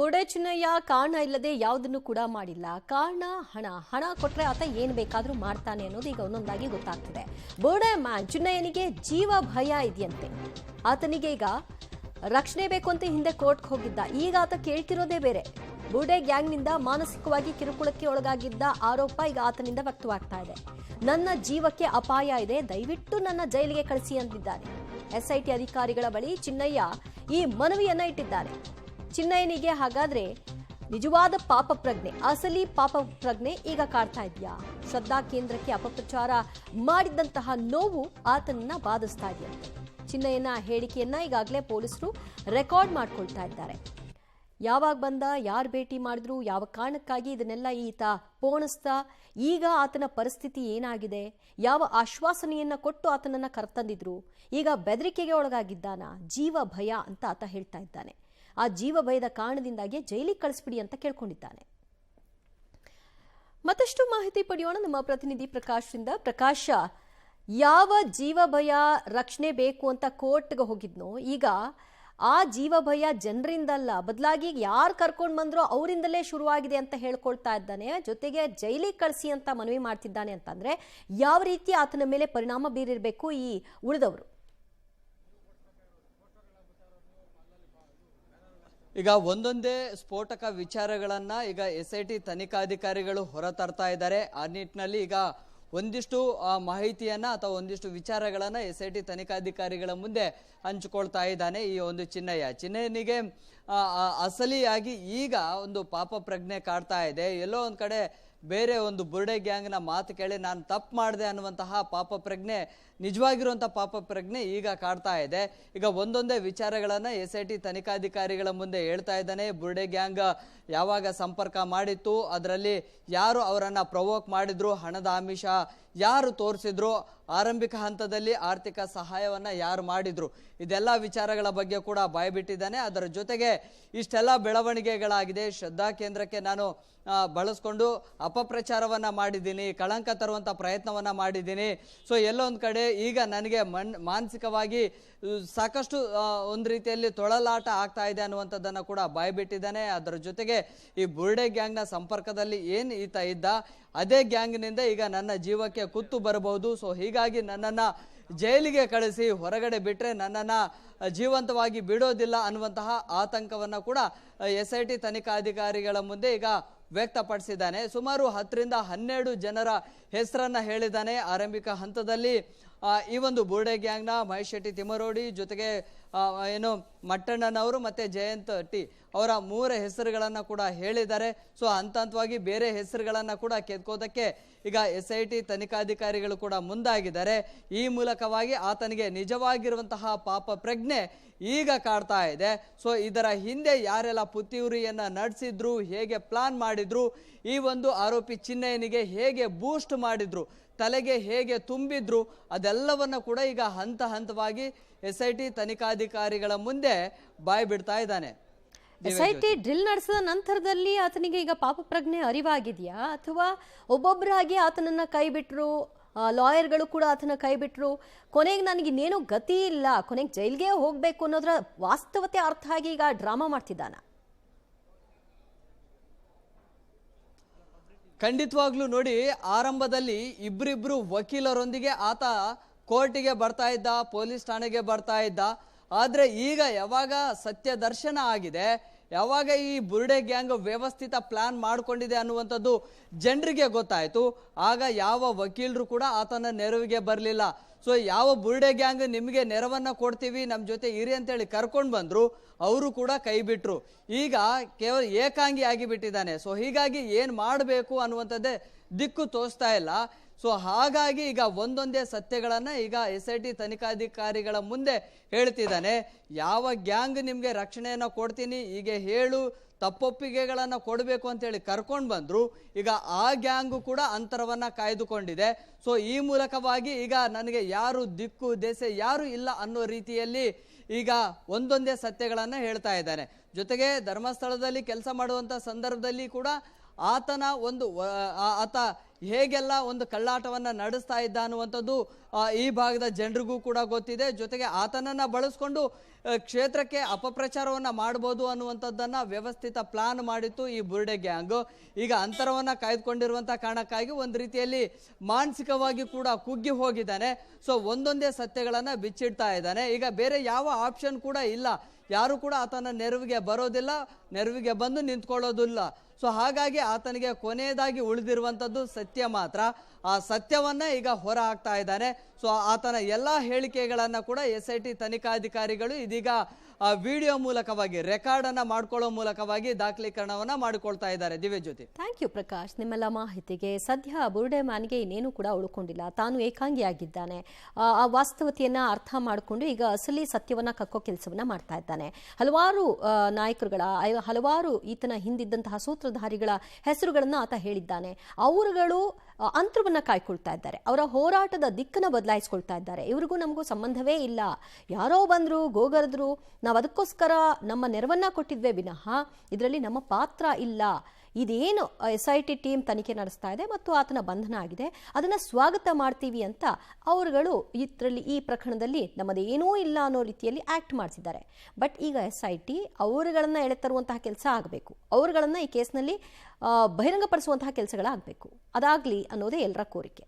ಬುಡೆ ಚಿನ್ನಯ್ಯ ಕಾರಣ ಇಲ್ಲದೆ ಯಾವುದನ್ನು ಕೂಡ ಮಾಡಿಲ್ಲ. ಕಾರಣ ಹಣ ಕೊಟ್ರೆ ಆತ ಏನ್ ಬೇಕಾದ್ರೂ ಮಾಡ್ತಾನೆ ಅನ್ನೋದು ಈಗ ಒಂದೊಂದಾಗಿ ಗೊತ್ತಾಗ್ತಿದೆ. ಬುಡೆ ಮ್ಯಾನ್ ಚಿನ್ನಯ್ಯನಿಗೆ ಜೀವ ಭಯ ಇದೆಯಂತೆ. ಆತನಿಗೆ ಈಗ ರಕ್ಷಣೆ ಬೇಕು ಅಂತ ಹಿಂದೆ ಕೋರ್ಟ್ಗೆ ಹೋಗಿದ್ದ. ಈಗ ಆತ ಕೇಳ್ತಿರೋದೇ ಬೇರೆ. ಬುಡೆ ಗ್ಯಾಂಗ್ನಿಂದ ಮಾನಸಿಕವಾಗಿ ಕಿರುಕುಳಕ್ಕೆ ಒಳಗಾಗಿದ್ದ ಆರೋಪ ಈಗ ಆತನಿಂದ ವ್ಯಕ್ತವಾಗ್ತಾ ಇದೆ. ನನ್ನ ಜೀವಕ್ಕೆ ಅಪಾಯ ಇದೆ, ದಯವಿಟ್ಟು ನನ್ನ ಜೈಲಿಗೆ ಕಳಿಸಿ ಅಂದಿದ್ದಾನೆ. ಎಸ್ಐಟಿ ಅಧಿಕಾರಿಗಳ ಬಳಿ ಚಿನ್ನಯ್ಯ ಈ ಮನವಿಯನ್ನ ಇಟ್ಟಿದ್ದಾರೆ. ಚಿನ್ನಯ್ಯನಿಗೆ ಹಾಗಾದ್ರೆ ನಿಜವಾದ ಪಾಪ ಪ್ರಜ್ಞೆ, ಅಸಲಿ ಪಾಪ ಪ್ರಜ್ಞೆ ಈಗ ಕಾಡ್ತಾ ಇದೆಯಾ? ಶ್ರದ್ಧಾ ಕೇಂದ್ರಕ್ಕೆ ಅಪಪ್ರಚಾರ ಮಾಡಿದಂತಹ ನೋವು ಆತನನ್ನ ಬಾಧಿಸ್ತಾ ಇದೆಯಂತೆ. ಚಿನ್ನಯ್ಯನ ಹೇಳಿಕೆಯನ್ನ ಈಗಾಗಲೇ ಪೊಲೀಸರು ರೆಕಾರ್ಡ್ ಮಾಡ್ಕೊಳ್ತಾ ಇದ್ದಾರೆ. ಯಾವಾಗ ಬಂದ, ಯಾರು ಭೇಟಿ ಮಾಡಿದ್ರು, ಯಾವ ಕಾರಣಕ್ಕಾಗಿ, ಇದನ್ನೆಲ್ಲ ಈತ ಪೋಣಿಸ್ತಾ ಈಗ ಆತನ ಪರಿಸ್ಥಿತಿ ಏನಾಗಿದೆ, ಯಾವ ಆಶ್ವಾಸನೆಯನ್ನ ಕೊಟ್ಟು ಆತನನ್ನ ಕರೆತಂದಿದ್ರು, ಈಗ ಬೆದರಿಕೆಗೆ ಒಳಗಾಗಿದ್ದಾನ, ಜೀವ ಭಯ ಅಂತ ಆತ ಹೇಳ್ತಾ ಇದ್ದಾನೆ. ಆ ಜೀವ ಭಯದ ಕಾರಣದಿಂದಾಗಿ ಜೈಲಿಗೆ ಕಳಿಸ್ಬಿಡಿ ಅಂತ ಕೇಳ್ಕೊಂಡಿದ್ದಾನೆ. ಮತ್ತಷ್ಟು ಮಾಹಿತಿ ಪಡೆಯೋಣ ನಮ್ಮ ಪ್ರತಿನಿಧಿ ಪ್ರಕಾಶ್ರಿಂದ. ಪ್ರಕಾಶ, ಯಾವ ಜೀವ ಭಯ ರಕ್ಷಣೆ ಬೇಕು ಅಂತ ಕೋರ್ಟ್ಗೆ ಹೋಗಿದ್ನೋ, ಈಗ ಆ ಜೀವ ಭಯ ಜನರಿಂದಲ್ಲ, ಬದಲಾಗಿ ಯಾರು ಕರ್ಕೊಂಡು ಬಂದ್ರೋ ಅವರಿಂದಲೇ ಶುರುವಾಗಿದೆ ಅಂತ ಹೇಳ್ಕೊಳ್ತಾ ಇದ್ದಾನೆ. ಜೊತೆಗೆ ಜೈಲಿಗೆ ಕಳಿಸಿ ಅಂತ ಮನವಿ ಮಾಡ್ತಿದ್ದಾನೆ ಅಂತಂದ್ರೆ ಯಾವ ರೀತಿ ಆತನ ಮೇಲೆ ಪರಿಣಾಮ ಬೀರಿರಬೇಕು ಈ ಉಳಿದವರು? ಈಗ ಒಂದೊಂದೇ ಸ್ಫೋಟಕ ವಿಚಾರಗಳನ್ನ ಈಗ SIT ತನಿಖಾಧಿಕಾರಿಗಳು ಹೊರತರ್ತಾ ಇದ್ದಾರೆ. ಆ ನಿಟ್ಟಿನಲ್ಲಿ ಈಗ ಒಂದಿಷ್ಟು ಮಾಹಿತಿಯನ್ನ ಅಥವಾ ಒಂದಿಷ್ಟು ವಿಚಾರಗಳನ್ನ SIT ತನಿಖಾಧಿಕಾರಿಗಳ ಮುಂದೆ ಹಂಚಿಕೊಳ್ತಾ ಇದ್ದಾನೆ ಈ ಒಂದು ಚಿನ್ನಯ್ಯನಿಗೆ ಅಸಲಿಯಾಗಿ ಈಗ ಒಂದು ಪಾಪ ಪ್ರಜ್ಞೆ ಕಾಡ್ತಾ ಇದೆ. ಎಲ್ಲೋ ಒಂದ್ ಕಡೆ ಬೇರೆ ಒಂದು ಬುರ್ಡೆ ಗ್ಯಾಂಗ್ನ ಮಾತು ಕೇಳಿ ನಾನು ತಪ್ಪು ಮಾಡಿದೆ ಅನ್ನುವಂತಹ ಪಾಪ ಪ್ರಜ್ಞೆ, ನಿಜವಾಗಿರುವಂತಹ ಪಾಪ ಪ್ರಜ್ಞೆ ಈಗ ಕಾಡ್ತಾ ಇದೆ. ಈಗ ಒಂದೊಂದೇ ವಿಚಾರಗಳನ್ನ SIT ತನಿಖಾಧಿಕಾರಿಗಳ ಮುಂದೆ ಹೇಳ್ತಾ ಇದ್ದಾನೆ. ಬುರ್ಡೆ ಗ್ಯಾಂಗ್ ಯಾವಾಗ ಸಂಪರ್ಕ ಮಾಡಿತ್ತು, ಅದರಲ್ಲಿ ಯಾರು ಅವರನ್ನ ಪ್ರವೋಕ್ ಮಾಡಿದ್ರು, ಹಣದ ಆಮಿಷ ಯಾರು ತೋರಿಸಿದ್ರು, ಆರಂಭಿಕ ಹಂತದಲ್ಲಿ ಆರ್ಥಿಕ ಸಹಾಯವನ್ನ ಯಾರು ಮಾಡಿದ್ರು, ಇದೆಲ್ಲ ವಿಚಾರಗಳ ಬಗ್ಗೆ ಕೂಡ ಬಾಯ್ಬಿಟ್ಟಿದ್ದಾನೆ. ಅದರ ಜೊತೆಗೆ ಇಷ್ಟೆಲ್ಲ ಬೆಳವಣಿಗೆಗಳಾಗಿದೆ, ಶ್ರದ್ಧಾ ಕೇಂದ್ರಕ್ಕೆ ನಾನು ಬಳಸ್ಕೊಂಡು ಅಪಪ್ರಚಾರವನ್ನ ಮಾಡಿದ್ದೀನಿ, ಕಳಂಕ ತರುವಂತ ಪ್ರಯತ್ನವನ್ನ ಮಾಡಿದ್ದೀನಿ. ಸೊ ಎಲ್ಲೊಂದ್ ಕಡೆ ಈಗ ನನಗೆ ಮಾನಸಿಕವಾಗಿ ಸಾಕಷ್ಟು ಒಂದು ರೀತಿಯಲ್ಲಿ ತೊಳಲಾಟ ಆಗ್ತಾ ಇದೆ ಅನ್ನುವಂಥದ್ದನ್ನ ಕೂಡ ಬಾಯ್ಬಿಟ್ಟಿದ್ದಾನೆ. ಅದರ ಜೊತೆಗೆ ಈ ಬುರ್ಡೆ ಗ್ಯಾಂಗ್ನ ಸಂಪರ್ಕದಲ್ಲಿ ಏನ್ ಈತ ಇದ್ದ, ಅದೇ ಗ್ಯಾಂಗ್ನಿಂದ ಈಗ ನನ್ನ ಜೀವಕ್ಕೆ ಕುತ್ತು ಬರಬಹುದು. ಸೊ ಹೀಗಾಗಿ ನನ್ನನ್ನ ಜೈಲಿಗೆ ಕಳಿಸಿ ಹೊರಗಡೆ ಬಿಟ್ರೆ ನನ್ನನ್ನ ಜೀವಂತವಾಗಿ ಬಿಡೋದಿಲ್ಲ ಅನ್ನುವಂತಹ ಆತಂಕವನ್ನ ಕೂಡ SIT ತನಿಖಾಧಿಕಾರಿಗಳ ಮುಂದೆ ಈಗ ವ್ಯಕ್ತಪಡಿಸಿದ್ದಾನೆ. ಸುಮಾರು 10 ರಿಂದ 12 ಜನರ ಹೆಸರನ್ನ ಹೇಳಿದ್ದಾನೆ. ಆರಂಭಿಕ ಹಂತದಲ್ಲಿ ಈ ಒಂದು ಬುರ್ಡೆ ಗ್ಯಾಂಗ್ನ ಮಹೇಶ್ ಶೆಟ್ಟಿ ತಿಮರೋಡಿ ಜೊತೆಗೆ ಏನು ಮಟ್ಟಣ್ಣನವರು ಮತ್ತೆ ಜಯಂತ್ ಟಿ ಅವರ 3 ಹೆಸರುಗಳನ್ನ ಕೂಡ ಹೇಳಿದ್ದಾರೆ. ಸೊ ಹಂತವಾಗಿ ಬೇರೆ ಹೆಸರುಗಳನ್ನ ಕೂಡ ಕೆದ್ಕೋದಕ್ಕೆ ಈಗ SIT ತನಿಖಾಧಿಕಾರಿಗಳು ಕೂಡ ಮುಂದಾಗಿದ್ದಾರೆ. ಈ ಮೂಲಕವಾಗಿ ಆತನಿಗೆ ನಿಜವಾಗಿರುವಂತಹ ಪಾಪ ಪ್ರಜ್ಞೆ ಈಗ ಕಾಡ್ತಾ ಇದೆ. ಸೊ ಇದರ ಹಿಂದೆ ಯಾರೆಲ್ಲ ಪುತ್ತಿಯೂರಿಯನ್ನ ನಡೆಸಿದ್ರು, ಹೇಗೆ ಪ್ಲಾನ್ ಮಾಡಿದ್ರು, ಈ ಒಂದು ಆರೋಪಿ ಚಿನ್ನಯ್ಯನಿಗೆ ಹೇಗೆ ಬೂಸ್ಟ್ ಮಾಡಿದ್ರು, ತಲೆಗೆ ಹೇಗೆ ತುಂಬಿದ್ರು, ಅದೆಲ್ಲವನ್ನ ಕೂಡ ಈಗ ಹಂತವಾಗಿ SIT ತನಿಖಾಧಿಕಾರಿಗಳ ಮುಂದೆ ಬಾಯ್ ಬಿಡ್ತಾ ಇದ್ದಾನೆ. SIT ಡ್ರಿಲ್ ನಡೆಸಿದ ನಂತರದಲ್ಲಿ ಆತನಿಗೆ ಈಗ ಪಾಪ ಪ್ರಜ್ಞೆ ಅರಿವಾಗಿದೆಯಾ, ಅಥವಾ ಒಬ್ಬೊಬ್ಬರಾಗಿ ಆತನನ್ನ ಕೈ ಬಿಟ್ರು, ಲಾಯರ್ಗಳು ಕೂಡ ಆತನ ಕೈ ಬಿಟ್ರು, ಕೊನೆಗೆ ನನಗೆ ಇನ್ನೇನು ಗತಿ ಇಲ್ಲ, ಕೊನೆಗೆ ಜೈಲ್ಗೆ ಹೋಗ್ಬೇಕು ಅನ್ನೋದ್ರ ವಾಸ್ತವತೆ ಅರ್ಥ ಆಗಿ ಈಗ ಡ್ರಾಮಾ ಮಾಡ್ತಿದ್ದಾನ? ಖಂಡಿತವಾಗ್ಲೂ ನೋಡಿ, ಆರಂಭದಲ್ಲಿ ಇಬ್ರಿಬ್ರು ವಕೀಲರೊಂದಿಗೆ ಆತ ಕೋರ್ಟಿಗೆ ಬರ್ತಾ ಇದ್ದ, ಪೊಲೀಸ್ ಠಾಣೆಗೆ ಬರ್ತಾ ಇದ್ದ. ಆದ್ರೆ ಈಗ ಯಾವಾಗ ಸತ್ಯ ದರ್ಶನ ಆಗಿದೆ, ಯಾವಾಗ ಈ ಬುರ್ಡೆ ಗ್ಯಾಂಗ್ ವ್ಯವಸ್ಥಿತ ಪ್ಲಾನ್ ಮಾಡ್ಕೊಂಡಿದೆ ಅನ್ನುವಂಥದ್ದು ಜನರಿಗೆ ಗೊತ್ತಾಯ್ತು, ಆಗ ಯಾವ ವಕೀಲರು ಕೂಡ ಆತನ ನೆರವಿಗೆ ಬರಲಿಲ್ಲ. ಸೊ ಯಾವ ಬುರ್ಡೆ ಗ್ಯಾಂಗ್ ನಿಮಗೆ ನೆರವನ್ನ ಕೊಡ್ತೀವಿ, ನಮ್ಮ ಜೊತೆ ಇರಿ ಅಂತೇಳಿ ಕರ್ಕೊಂಡು ಬಂದ್ರು, ಅವರು ಕೂಡ ಕೈ ಬಿಟ್ರು. ಈಗ ಕೇವಲ ಏಕಾಂಗಿ ಆಗಿಬಿಟ್ಟಿದ್ದಾನೆ. ಸೊ ಹೀಗಾಗಿ ಏನ್ ಮಾಡಬೇಕು ಅನ್ನುವಂಥದ್ದೇ ದಿಕ್ಕು ತೋರಿಸ್ತಾ ಇಲ್ಲ. ಸೊ ಹಾಗಾಗಿ ಈಗ ಒಂದೊಂದೇ ಸತ್ಯಗಳನ್ನ ಈಗ SIT ತನಿಖಾಧಿಕಾರಿಗಳ ಮುಂದೆ ಹೇಳ್ತಿದ್ದಾನೆ. ಯಾವ ಗ್ಯಾಂಗ್ ನಿಮ್ಗೆ ರಕ್ಷಣೆಯನ್ನ ಕೊಡ್ತೀನಿ, ಹೀಗೆ ಹೇಳು, ತಪ್ಪೊಪ್ಪಿಗೆಗಳನ್ನ ಕೊಡಬೇಕು ಅಂತೇಳಿ ಕರ್ಕೊಂಡು ಬಂದ್ರು, ಈಗ ಆ ಗ್ಯಾಂಗು ಕೂಡ ಅಂತರವನ್ನ ಕಾಯ್ದುಕೊಂಡಿದೆ. ಸೊ ಈ ಮೂಲಕವಾಗಿ ಈಗ ನನಗೆ ಯಾರು ದಿಕ್ಕು ದೆಸೆ ಯಾರು ಇಲ್ಲ ಅನ್ನೋ ರೀತಿಯಲ್ಲಿ ಈಗ ಒಂದೊಂದೇ ಸತ್ಯಗಳನ್ನ ಹೇಳ್ತಾ ಇದ್ದಾನೆ. ಜೊತೆಗೆ ಧರ್ಮಸ್ಥಳದಲ್ಲಿ ಕೆಲಸ ಮಾಡುವಂತ ಸಂದರ್ಭದಲ್ಲಿ ಕೂಡ ಆತನ ಒಂದು ಆತ ಹೇಗೆಲ್ಲ ಒಂದು ಕಳ್ಳಾಟವನ್ನ ನಡೆಸ್ತಾ ಇದ್ದ ಅನ್ನುವಂಥದ್ದು ಈ ಭಾಗದ ಜನರಿಗೂ ಕೂಡ ಗೊತ್ತಿದೆ. ಜೊತೆಗೆ ಆತನನ್ನ ಬಳಸ್ಕೊಂಡು ಕ್ಷೇತ್ರಕ್ಕೆ ಅಪಪ್ರಚಾರವನ್ನ ಮಾಡಬಹುದು ಅನ್ನುವಂಥದ್ದನ್ನ ವ್ಯವಸ್ಥಿತ ಪ್ಲಾನ್ ಮಾಡಿತ್ತು ಈ ಬುರ್ಡೆ ಗ್ಯಾಂಗ್. ಈಗ ಅಂತರವನ್ನ ಕಾಯ್ದುಕೊಂಡಿರುವಂತಹ ಕಾರಣಕ್ಕಾಗಿ ಒಂದು ರೀತಿಯಲ್ಲಿ ಮಾನಸಿಕವಾಗಿ ಕೂಡ ಕುಗ್ಗಿ ಹೋಗಿದ್ದಾನೆ. ಸೊ ಒಂದೊಂದೇ ಸತ್ಯಗಳನ್ನ ಬಿಚ್ಚಿಡ್ತಾ ಇದ್ದಾನೆ. ಈಗ ಬೇರೆ ಯಾವ ಆಪ್ಷನ್ ಕೂಡ ಇಲ್ಲ. ಯಾರು ಕೂಡ ಆತನ ನೆರವಿಗೆ ಬರೋದಿಲ್ಲ, ನೆರವಿಗೆ ಬಂದು ನಿಂತ್ಕೊಳ್ಳೋದಿಲ್ಲ. ಸೊ ಹಾಗಾಗಿ ಆತನಿಗೆ ಕೊನೆಯದಾಗಿ ಉಳಿದಿರುವಂಥದ್ದು ಸತ್ಯ ಮಾತ್ರ. ಆ ಸತ್ಯವನ್ನ ಈಗ ಹೊರ ಹಾಕ್ತಾ ಇದ್ದಾನೆ. ಸೊ ಆತನ ಎಲ್ಲಾ ಹೇಳಿಕೆಗಳನ್ನ ಕೂಡ SIT ತನಿಖಾಧಿಕಾರಿಗಳು ಇದೀಗ ವಿಡಿಯೋ ಮೂಲಕವಾಗಿ ರೆಕಾರ್ಡ್ ಅನ್ನ ಮಾಡ್ಕೊಳ್ಳೋ ಮೂಲಕವಾಗಿ ದಾಖಲೀಕರಣವನ್ನ ಮಾಡಿಕೊಳ್ತಾ ಇದ್ದಾರೆ. ದಿವ್ಯಜ್ಯೋತಿ, ಥ್ಯಾಂಕ್ ಯು ಪ್ರಕಾಶ್, ನಿಮ್ಮೆಲ್ಲ ಮಾಹಿತಿಗೆ. ಸದ್ಯ ಬುರ್ಡೆ ಮ್ಯಾನ್ಗೆ ಇನ್ನೇನು ಕೂಡ ಉಳ್ಕೊಂಡಿಲ್ಲ. ತಾನು ಏಕಾಂಗಿಯಾಗಿದ್ದಾನೆ. ಆ ವಾಸ್ತವತೆಯನ್ನ ಅರ್ಥ ಮಾಡಿಕೊಂಡು ಈಗ ಅಸಲಿ ಸತ್ಯವನ್ನ ಕಕ್ಕೋ ಕೆಲಸವನ್ನ ಮಾಡ್ತಾ ಇದ್ದಾನೆ. ಹಲವಾರು ನಾಯಕರುಗಳ ಹಲವಾರು ಈತನ ಹಿಂದಿದ್ದಂತಹ ಸೂತ್ರಧಾರಿಗಳ ಹೆಸರುಗಳನ್ನ ಆತ ಹೇಳಿದ್ದಾನೆ. ಅವರುಗಳು ಅಂತರವನ್ನ ಕಾಯ್ಕೊಳ್ತಾ ಇದ್ದಾರೆ. ಅವರ ಹೋರಾಟದ ದಿಕ್ಕನ್ನ ಬದಲಾಯಿಸ್ಕೊಳ್ತಾ ಇದ್ದಾರೆ. ಇವ್ರಿಗೂ ನಮಗೂ ಸಂಬಂಧವೇ ಇಲ್ಲ, ಯಾರೋ ಬಂದ್ರು ಗೋಗರದ್ರು, ನಾವು ಅದಕ್ಕೋಸ್ಕರ ನಮ್ಮ ನೆರವನ್ನ ಕೊಟ್ಟಿದ್ವಿ ವಿನಃ ಇದರಲ್ಲಿ ನಮ್ಮ ಪಾತ್ರ ಇಲ್ಲ. ಇದೇನು SIT ಟೀಮ್ ತನಿಖೆ ನಡೆಸ್ತಾ ಇದೆ ಮತ್ತು ಆತನ ಬಂಧನ ಆಗಿದೆ, ಅದನ್ನ ಸ್ವಾಗತ ಮಾಡ್ತೀವಿ ಅಂತ ಅವರುಗಳು ಈ ಪ್ರಕರಣದಲ್ಲಿ ನಮ್ಮದೇನೂ ಇಲ್ಲ ಅನ್ನೋ ರೀತಿಯಲ್ಲಿ ಆಕ್ಟ್ ಮಾಡಿಸಿದ್ದಾರೆ. ಬಟ್ ಈಗ SIT ಅವರುಗಳನ್ನ ಎಳೆತರುವಂತಹ ಕೆಲಸ ಆಗಬೇಕು, ಅವರುಗಳನ್ನ ಈ ಕೇಸ್ನಲ್ಲಿ ಬಹಿರಂಗಪಡಿಸುವಂತಹ ಕೆಲಸಗಳಾಗಬೇಕು. ಅದಾಗ್ಲಿ ಅನ್ನೋದೇ ಎಲ್ಲರ ಕೋರಿಕೆ.